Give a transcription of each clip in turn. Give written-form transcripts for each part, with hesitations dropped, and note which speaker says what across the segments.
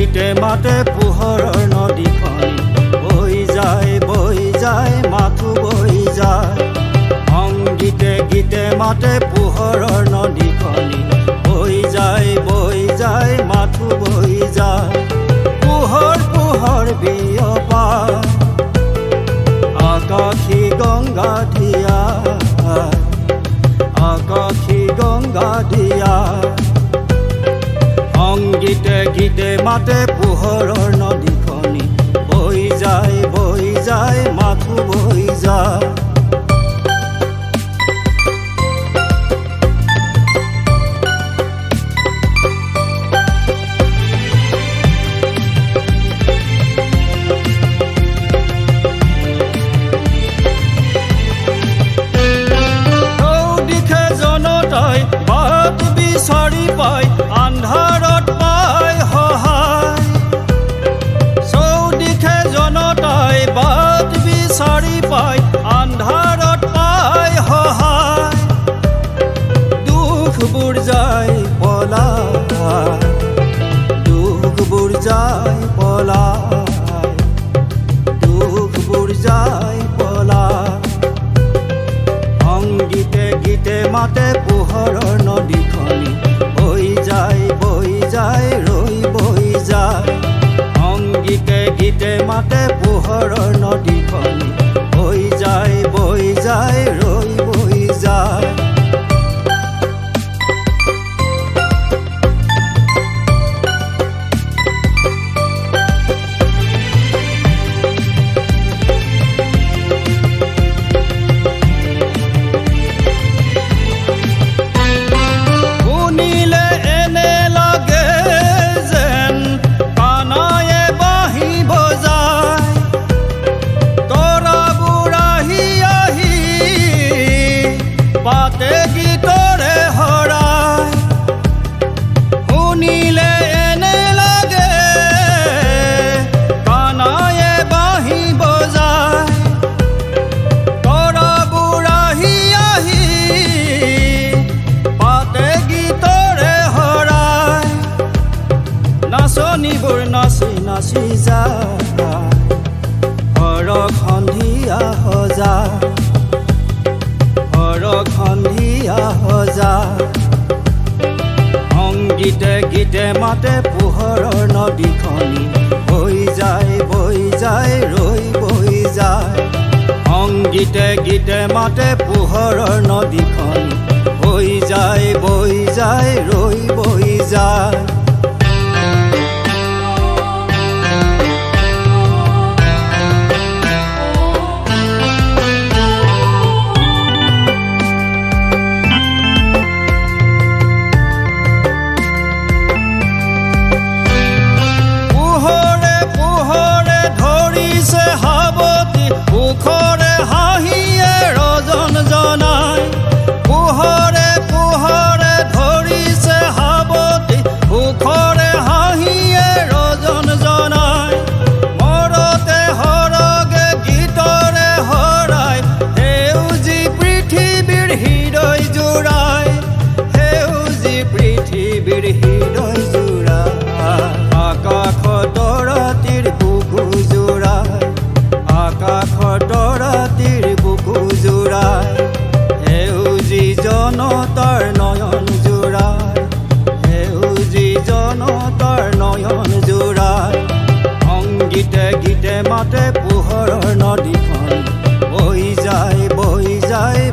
Speaker 1: গীতে মাতে পোহৰৰ নদীখনি বৈ যায় মাথো বৈ যায়। সংগীতে গীতে মাতে পোহৰৰ নদীখনি বৈ যায় মাথো বৈ যায়। পোহৰ বিয়পা আকাশী গংগা ধিয়া, আকাশী গংগা ধিয়া। সংগীতে গীতে মাতে পোহৰৰ নদীখনি বৈ যায় মাথো বৈ যায়। চৌদিশে জনতাই বাট বিচাৰি পায়, আন্ধাৰত পায় সহায়। চৌদিশে জনতাই বাট বিচাৰি পায়, আন্ধাৰত পায় সহায়। দুখবোৰ যায় পলাই, দুখবোৰ যায় পলাই, দুখবোৰ যায় পলাই। সংগীতে গীতে মাতে পোহৰৰ নদীখনি বৈ যায় ৰৈ বৈ যায়। সংগীতে গীতে মাতে পোহৰৰ নদীখনি বৈ যায় ৰৈ বৈ যায়। পাতে গীতৰে হৰাই শুনিলে এনে লাগে, কানায়ে বাঁহী বজায়। তৰাবোৰ আহি আহি পাতে গীতৰে হৰাই। নাচনীবোৰ নাচি নাচি যায়, সৰগ সন্ধিয়া সজায়, সন্ধিয়া সজায়। সংগীতে গীতে মাতে পোহৰৰ নদীখনি বৈ যায় ৰৈ বৈ যায়। সংগীতে গীতে মাতে পোহৰৰ নদীখনি বৈ যায় ৰৈ বৈ যায়। মুখৰে হাঁহিয়ে ৰজন জনাই, পোহৰে পোহৰে ধৰিছে সাৱতী, মুখৰে হাঁহিয়ে ৰজন জনাই। মৰতে সৰগে গীতৰে হৰাই, সেউজী পৃথিৱীৰ হৃদয় জোৰাই, সেউজী পৃথিৱীৰ হৃদয় জোৰাই। আকাশত ৰাতিৰ বুকু জোৰাই, আকাশত ৰাতিৰ বুকু জোৰাই। সেউজী জনতাৰ নয়ন জোৰাই, সেউজী জনতাৰ নয়ন জোৰাই। সংগীতে গীতে মাতে পোহৰৰ নদীখন বৈ যায় বৈ যায়।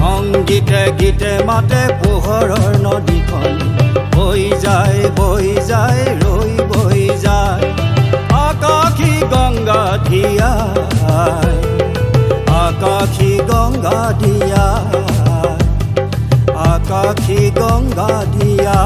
Speaker 1: সংগীতে গীতে মাতে পোহৰৰ নদীখন বৈ যায় ৰৈ বৈ যায়। আকাশী গংগা ধিয়া, আকাশী গংগা ধিয়া, আকাশী গংগা ধিয়া।